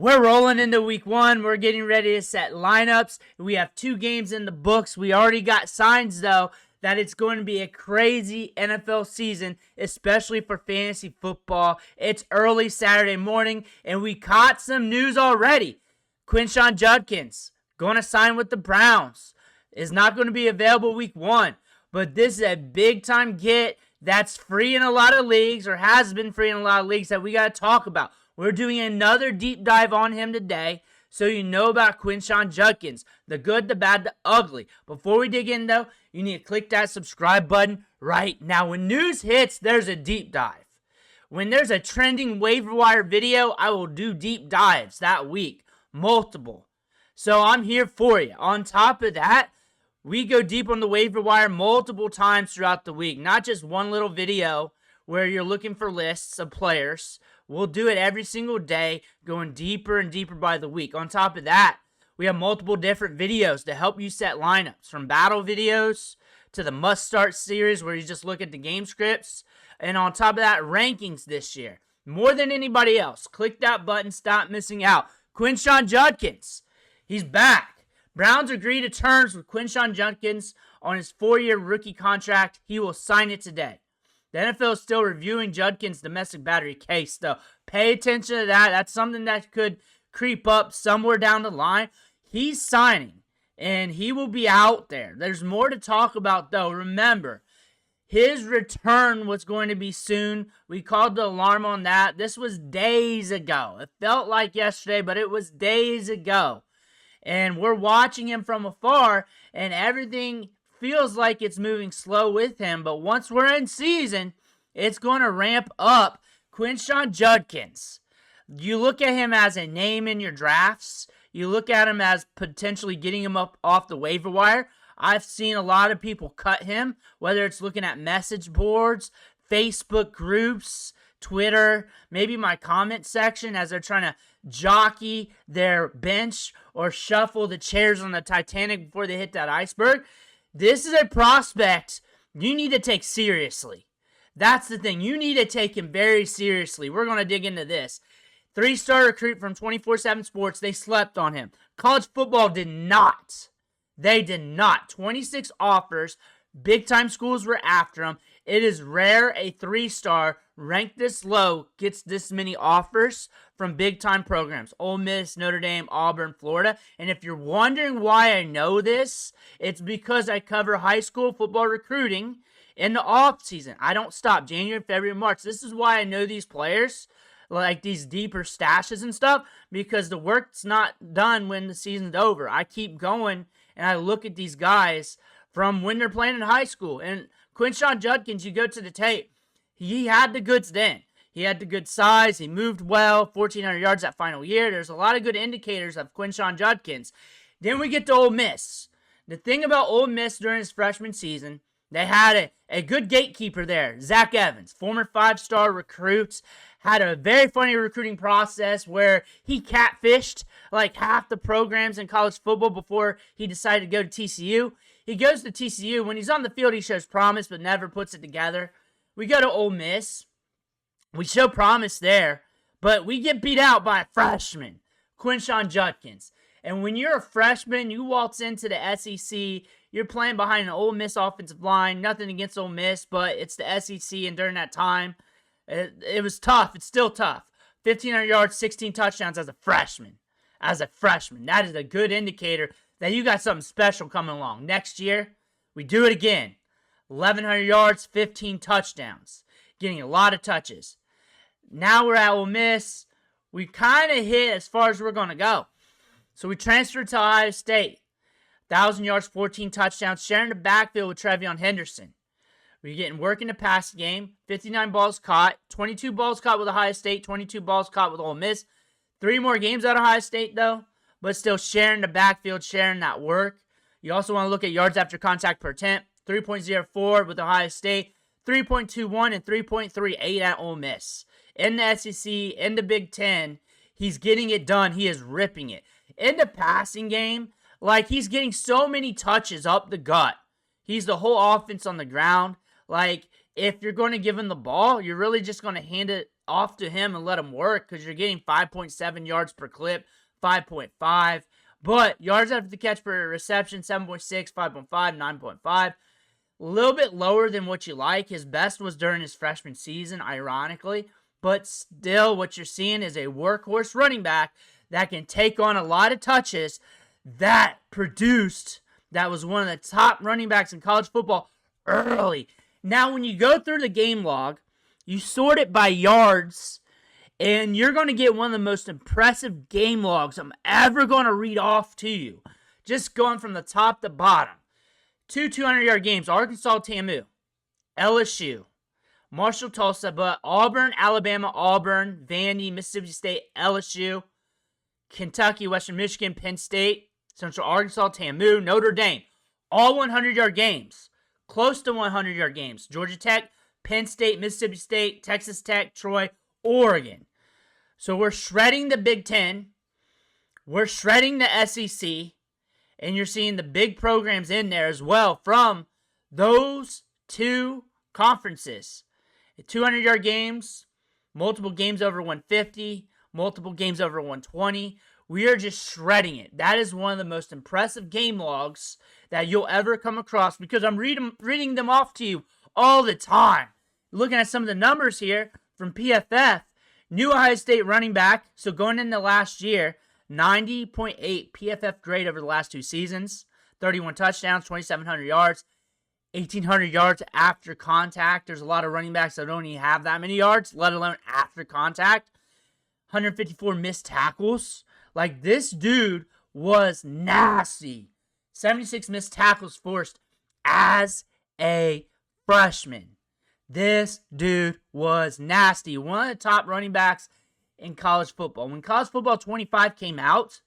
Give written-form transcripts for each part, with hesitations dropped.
We're rolling into week one. We're getting ready to set lineups. We have 2 games in the books. We already got signs, though, that it's going to be a crazy NFL season, especially for fantasy football. It's early Saturday morning, and we caught some news already. Quinshon Judkins going to sign with the Browns. Is not going to be available week one, but this is a big-time get that's free in a lot of leagues, or has been free in a lot of leagues, that we got to talk about. We're doing another deep dive on him today, so you know about Quinshon Judkins, the good, the bad, the ugly. Before we dig in, though, you need to click that subscribe button right now. When news hits, there's a deep dive. When there's a trending waiver wire video, I will do deep dives that week, multiple. So I'm here for you. On top of that, we go deep on the waiver wire multiple times throughout the week, not just one little video where you're looking for lists of players. We'll do it every single day, going deeper and deeper by the week. On top of that, we have multiple different videos to help you set lineups, from battle videos to the must-start series where you just look at the game scripts. And on top of that, rankings this year. More than anybody else. Click that button, stop missing out. Quinshon Judkins, he's back. Browns agree to terms with Quinshon Judkins on his 4-year rookie contract. He will sign it today. The NFL is still reviewing Judkins' domestic battery case, though. Pay attention to that. That's something that could creep up somewhere down the line. He's signing, and he will be out there. There's more to talk about, though. Remember, his return was going to be soon. We called the alarm on that. This was days ago. It felt like yesterday, but it was days ago. And we're watching him from afar, and everything feels like it's moving slow with him, but once we're in season, it's going to ramp up. Quinshon Judkins, you look at him as a name in your drafts. You look at him as potentially getting him up off the waiver wire. I've seen a lot of people cut him, whether it's looking at message boards, Facebook groups, Twitter, maybe my comment section as they're trying to jockey their bench or shuffle the chairs on the Titanic before they hit that iceberg. This is a prospect you need to take seriously. That's the thing. You need to take him very seriously. We're going to dig into this. 3-star recruit from 24/7 Sports. They slept on him. College football did not. They did not. 26 offers. Big-time schools were after him. It is rare a 3-star ranked this low gets this many offers from big-time programs. Ole Miss, Notre Dame, Auburn, Florida. And if you're wondering why I know this, it's because I cover high school football recruiting in the off-season. I don't stop. January, February, March. This is why I know these players, like these deeper stashes and stuff, because the work's not done when the season's over. I keep going, and I look at these guys from when they're playing in high school. And Quinshon Judkins, you go to the tape, he had the goods then. He had the good size. He moved well, 1,400 yards that final year. There's a lot of good indicators of Quinshon Judkins. Then we get to Ole Miss. The thing about Ole Miss during his freshman season, they had a good gatekeeper there, Zach Evans, former 5-star recruit, had a very funny recruiting process where he catfished like half the programs in college football before he decided to go to TCU. He goes to TCU. When he's on the field, he shows promise but never puts it together. We go to Ole Miss. We show promise there, but we get beat out by a freshman, Quinshon Judkins. And when you're a freshman, you waltz into the SEC, you're playing behind an Ole Miss offensive line. Nothing against Ole Miss, but it's the SEC, and during that time, it was tough. It's still tough. 1,500 yards, 16 touchdowns as a freshman. As a freshman. That is a good indicator that you got something special coming along. Next year, we do it again. 1,100 yards, 15 touchdowns. Getting a lot of touches. Now we're at Ole Miss. We kind of hit as far as we're going to go. So we transferred to Ohio State. 1,000 yards, 14 touchdowns. Sharing the backfield with Trevion Henderson. We're getting work in the passing game. 59 balls caught. 22 balls caught with Ohio State. 22 balls caught with Ole Miss. 3 more games at Ohio State, though. But still sharing the backfield, sharing that work. You also want to look at yards after contact per attempt. 3.04 with Ohio State. 3.21 and 3.38 at Ole Miss. In the SEC, in the Big Ten, he's getting it done. He is ripping it. In the passing game, like he's getting so many touches up the gut. He's the whole offense on the ground. Like, if you're going to give him the ball, you're really just going to hand it off to him and let him work because you're getting 5.7 yards per clip, 5.5. But yards after the catch per reception, 7.6, 5.5, 9.5. A little bit lower than what you like. His best was during his freshman season, ironically. But still, what you're seeing is a workhorse running back that can take on a lot of touches that was one of the top running backs in college football early. Now, when you go through the game log, you sort it by yards, and you're going to get one of the most impressive game logs I'm ever going to read off to you. Just going from the top to bottom. 2 200-yard games, Arkansas, TAMU, LSU, Marshall, Tulsa, but Auburn, Alabama, Auburn, Vandy, Mississippi State, LSU, Kentucky, Western Michigan, Penn State, Central Arkansas, TAMU, Notre Dame. All 100-yard games. Close to 100-yard games. Georgia Tech, Penn State, Mississippi State, Texas Tech, Troy, Oregon. So we're shredding the Big Ten. We're shredding the SEC. And you're seeing the big programs in there as well from those two conferences. 200-yard games, multiple games over 150, multiple games over 120. We are just shredding it. That is one of the most impressive game logs that you'll ever come across because I'm reading them off to you all the time. Looking at some of the numbers here from PFF, new Ohio State running back, so going into last year, 90.8 PFF grade over the last 2 seasons, 31 touchdowns, 2,700 yards, 1,800 yards after contact. There's a lot of running backs that don't even have that many yards, let alone after contact. 154 missed tackles. Like, this dude was nasty. 76 missed tackles forced as a freshman. This dude was nasty. One of the top running backs in college football. When College Football 25 came out,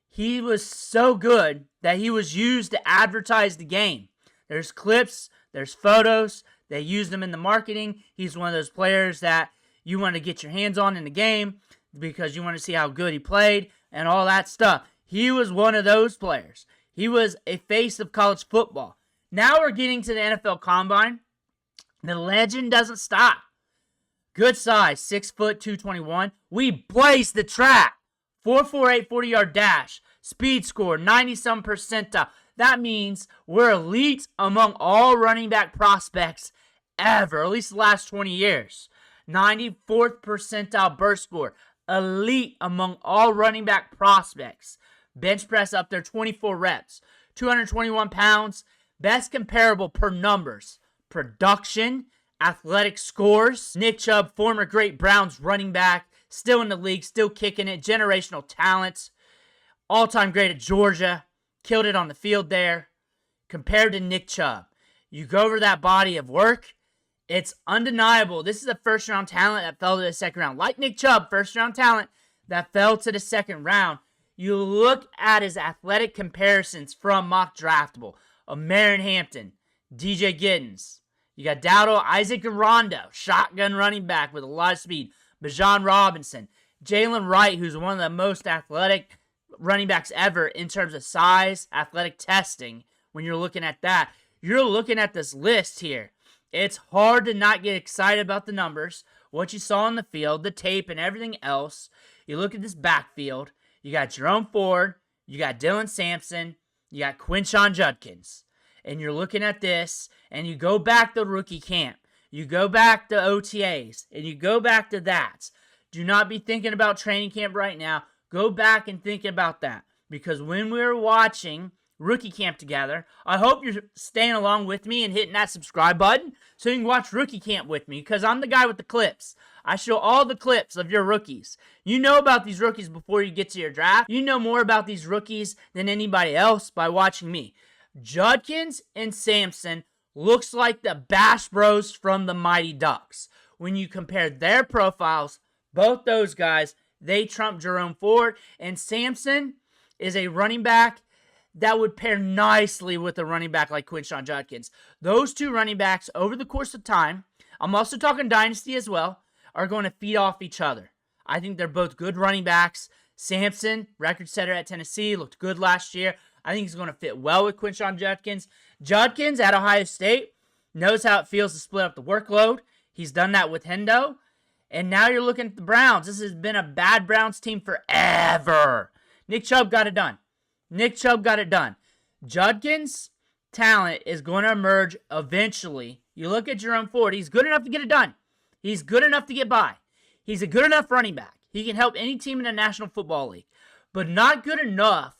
he was so good that he was used to advertise the game. There's clips, there's photos. They used him in the marketing. He's one of those players that you want to get your hands on in the game because you want to see how good he played and all that stuff. He was one of those players. He was a face of college football. Now we're getting to the NFL Combine. The legend doesn't stop. Good size, 6 foot, 221. We blazed the track. 4.48 40-yard dash. Speed score, 90-some percentile. That means we're elite among all running back prospects ever, at least the last 20 years. 94th percentile burst score. Elite among all running back prospects. Bench press up there, 24 reps. 221 pounds. Best comparable per numbers. Production. Athletic scores. Nick Chubb, former great Browns running back. Still in the league, still kicking it. Generational talent. All-time great at Georgia. Killed it on the field there. Compared to Nick Chubb. You go over that body of work. It's undeniable. This is a first-round talent that fell to the second round. Like Nick Chubb, first-round talent that fell to the second round. You look at his athletic comparisons from Mock Draftable. Marin Hampton, DJ Giddens. You got Dowdle, Isaac Rondo, shotgun running back with a lot of speed. Bijan Robinson. Jalen Wright, who's one of the most athletic running backs ever in terms of size, athletic testing. When you're looking at that, you're looking at this list here. It's hard to not get excited about the numbers, what you saw on the field, the tape, and everything else. You look at this backfield. You got Jerome Ford. You got Dylan Sampson. You got Quinshon Judkins. And you're looking at this, and you go back to rookie camp. You go back to OTAs, and you go back to that. Do not be thinking about training camp right now. Go back and think about that. Because when we were watching rookie camp together, I hope you're staying along with me and hitting that subscribe button so you can watch rookie camp with me, because I'm the guy with the clips. I show all the clips of your rookies. You know about these rookies before you get to your draft. You know more about these rookies than anybody else by watching me. Judkins and Sampson looks like the Bash Bros from the Mighty Ducks. When you compare their profiles, both those guys, they trump Jerome Ford. And Sampson is a running back that would pair nicely with a running back like Quinshon Judkins. Those two running backs, over the course of time, I'm also talking dynasty as well, are going to feed off each other. I think they're both good running backs. Sampson, record setter at Tennessee, looked good last year. I think he's going to fit well with Quinshon Judkins. Judkins at Ohio State knows how it feels to split up the workload. He's done that with Hendo. And now you're looking at the Browns. This has been a bad Browns team forever. Nick Chubb got it done. Nick Chubb got it done. Judkins' talent is going to emerge eventually. You look at Jerome Ford. He's good enough to get it done. He's good enough to get by. He's a good enough running back. He can help any team in the National Football League. But not good enough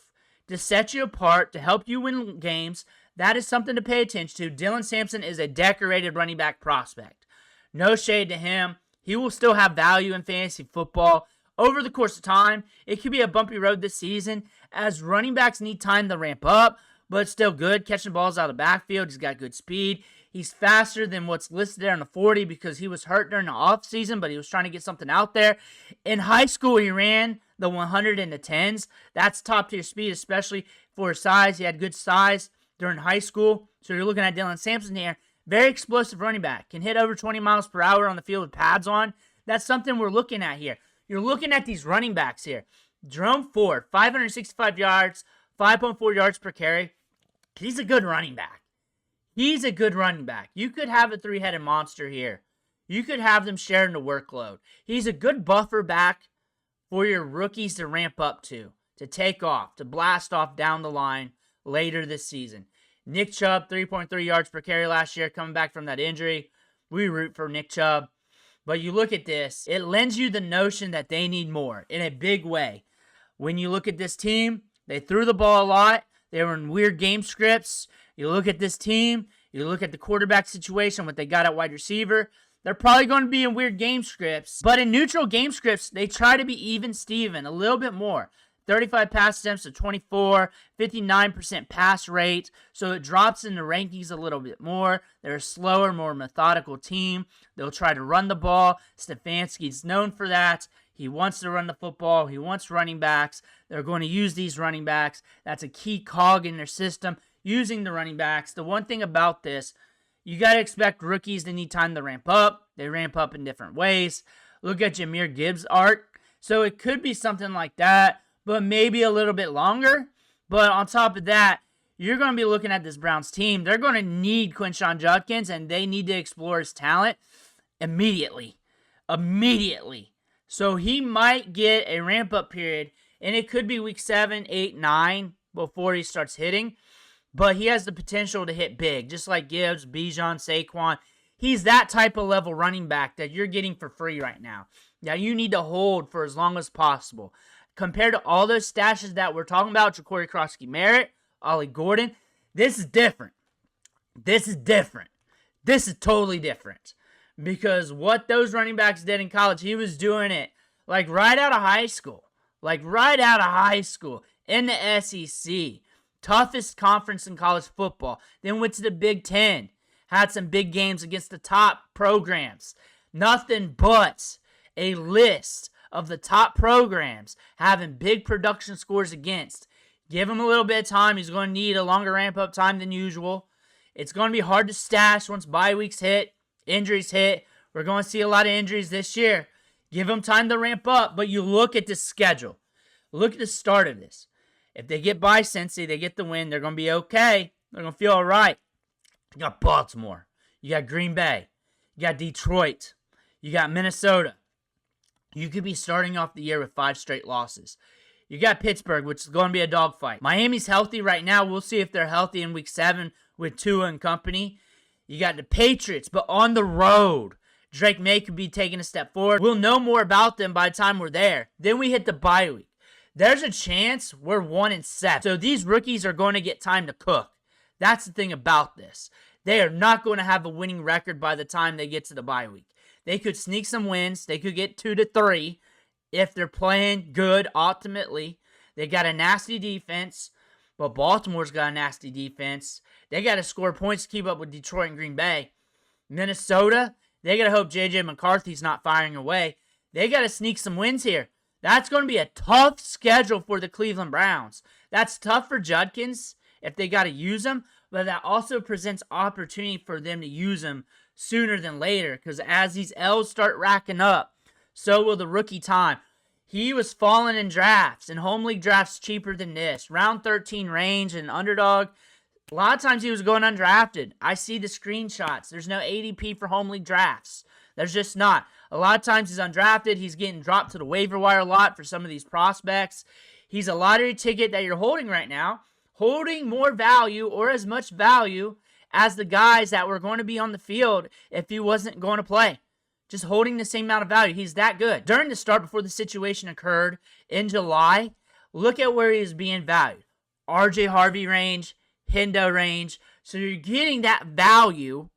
to set you apart, to help you win games. That is something to pay attention to. Dylan Sampson is a decorated running back prospect. No shade to him. He will still have value in fantasy football. Over the course of time, it could be a bumpy road this season as running backs need time to ramp up, but still good. Catching balls out of the backfield. He's got good speed. He's faster than what's listed there on the 40 because he was hurt during the offseason, but he was trying to get something out there. In high school, he ran the 100 and the 10s. That's top-tier speed, especially for his size. He had good size during high school. So you're looking at Dylan Sampson here. Very explosive running back. Can hit over 20 miles per hour on the field with pads on. That's something we're looking at here. You're looking at these running backs here. Jerome Ford, 565 yards, 5.4 yards per carry. He's a good running back. He's a good running back. You could have a three-headed monster here. You could have them sharing the workload. He's a good buffer back for your rookies to ramp up to take off, to blast off down the line later this season. Nick Chubb, 3.3 yards per carry last year, coming back from that injury. We root for Nick Chubb. But you look at this, it lends you the notion that they need more in a big way. When you look at this team, they threw the ball a lot. They were in weird game scripts. You look at this team, you look at the quarterback situation, what they got at wide receiver. They're probably going to be in weird game scripts. But in neutral game scripts, they try to be even Steven, a little bit more. 35 pass attempts to 24, 59% pass rate. So it drops in the rankings a little bit more. They're a slower, more methodical team. They'll try to run the ball. Stefanski's known for that. He wants to run the football. He wants running backs. They're going to use these running backs. That's a key cog in their system, using the running backs. The one thing about this, you got to expect rookies to need time to ramp up. They ramp up in different ways. Look at Jahmyr Gibbs' art. So it could be something like that, but maybe a little bit longer. But on top of that, you're going to be looking at this Browns team. They're going to need Quinshon Judkins, and they need to explore his talent immediately. Immediately. So he might get a ramp-up period, and it could be week 7, 8, 9 before he starts hitting. But he has the potential to hit big, just like Gibbs, Bijan, Saquon. He's that type of level running back that you're getting for free right now. Now, you need to hold for as long as possible. Compared to all those stashes that we're talking about, Ja'Cory Crosby-Merritt, Ollie Gordon, this is different. This is different. This is totally different. Because what those running backs did in college, he was doing it like right out of high school. Like right out of high school in the SEC. Toughest conference in college football. Then went to the Big Ten. Had some big games against the top programs. Nothing but a list of the top programs having big production scores against. Give him a little bit of time. He's going to need a longer ramp-up time than usual. It's going to be hard to stash once bye weeks hit, injuries hit. We're going to see a lot of injuries this year. Give him time to ramp up, but you look at this schedule. Look at the start of this. If they get by Cincy, they get the win, they're going to be okay. They're going to feel all right. You got Baltimore. You got Green Bay. You got Detroit. You got Minnesota. You could be starting off the year with 5 straight losses. You got Pittsburgh, which is going to be a dogfight. Miami's healthy right now. We'll see if they're healthy in week 7 with Tua and company. You got the Patriots, but on the road. Drake May could be taking a step forward. We'll know more about them by the time we're there. Then we hit the bye week. There's a chance we're 1-7. So these rookies are going to get time to cook. That's the thing about this. They are not going to have a winning record by the time they get to the bye week. They could sneak some wins. They could get 2 to 3 if they're playing good ultimately. They got a nasty defense, but Baltimore's got a nasty defense. They got to score points to keep up with Detroit and Green Bay. Minnesota, they got to hope J.J. McCarthy's not firing away. They got to sneak some wins here. That's going to be a tough schedule for the Cleveland Browns. That's tough for Judkins if they got to use him, but that also presents opportunity for them to use him sooner than later, because as these L's start racking up, so will the rookie time. He was falling in drafts, and home league drafts cheaper than this. Round 13 range and underdog. A lot of times he was going undrafted. I see the screenshots. There's no ADP for home league drafts. There's just not. A lot of times he's undrafted. He's getting dropped to the waiver wire a lot for some of these prospects. He's a lottery ticket that you're holding right now, holding more value or as much value as the guys that were going to be on the field if he wasn't going to play. Just holding the same amount of value. He's that good. During the start, before the situation occurred in July, look at where he is being valued. RJ Harvey range, Hendo range. So you're getting that value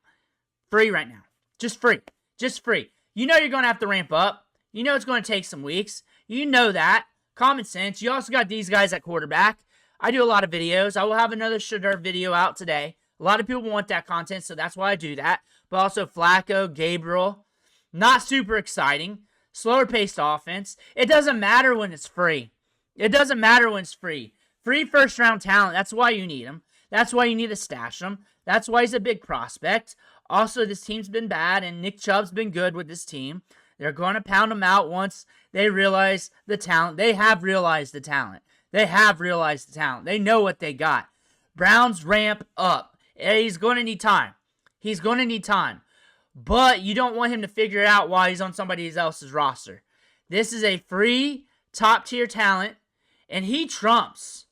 free right now. Just free. Just free. You know you're going to have to ramp up. You know it's going to take some weeks. You know that. Common sense. You also got these guys at quarterback. I do a lot of videos. I will have another Shedeur video out today. A lot of people want that content, so that's why I do that. But also Flacco, Gabriel. Not super exciting. Slower paced offense. It doesn't matter when it's free. It doesn't matter when it's free. Free first round talent. That's why you need him. That's why you need to stash him. That's why he's a big prospect. Also, this team's been bad, and Nick Chubb's been good with this team. They're going to pound him out once they realize the talent. They have realized the talent. They have realized the talent. They know what they got. Browns ramp up. He's going to need time. He's going to need time. But you don't want him to figure it out while he's on somebody else's roster. This is a free, top-tier talent, and he trumps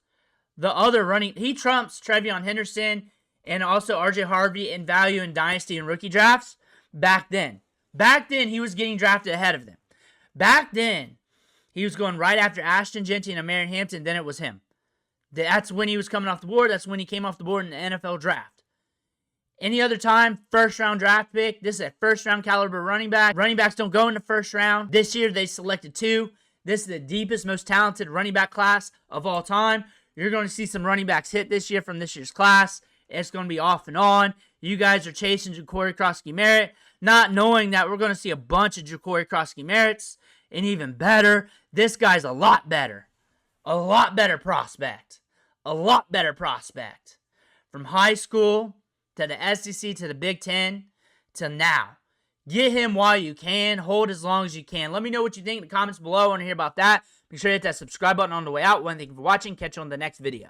the other running. He trumps Trevion Henderson and also RJ Harvey in value in dynasty and rookie drafts back then. Back then, he was getting drafted ahead of them. Back then, he was going right after Ashton Jeanty and Amarian Hampton. Then it was him. That's when he was coming off the board. That's when he came off the board in the NFL draft. Any other time, first-round draft pick. This is a first-round caliber running back. Running backs don't go in the first round. This year, they selected 2. This is the deepest, most talented running back class of all time. You're going to see some running backs hit this year from this year's class. It's going to be off and on. You guys are chasing Ja'Cory Crosskey-Merritt, not knowing that we're going to see a bunch of Ja'Cory Crosskey-Merritts. And even better, this guy's a lot better. A lot better prospect. A lot better prospect. From high school to the SEC, to the Big Ten, to now. Get him while you can. Hold as long as you can. Let me know what you think in the comments below. I want to hear about that. Make sure to hit that subscribe button on the way out. Thank you for watching. Catch you on the next video.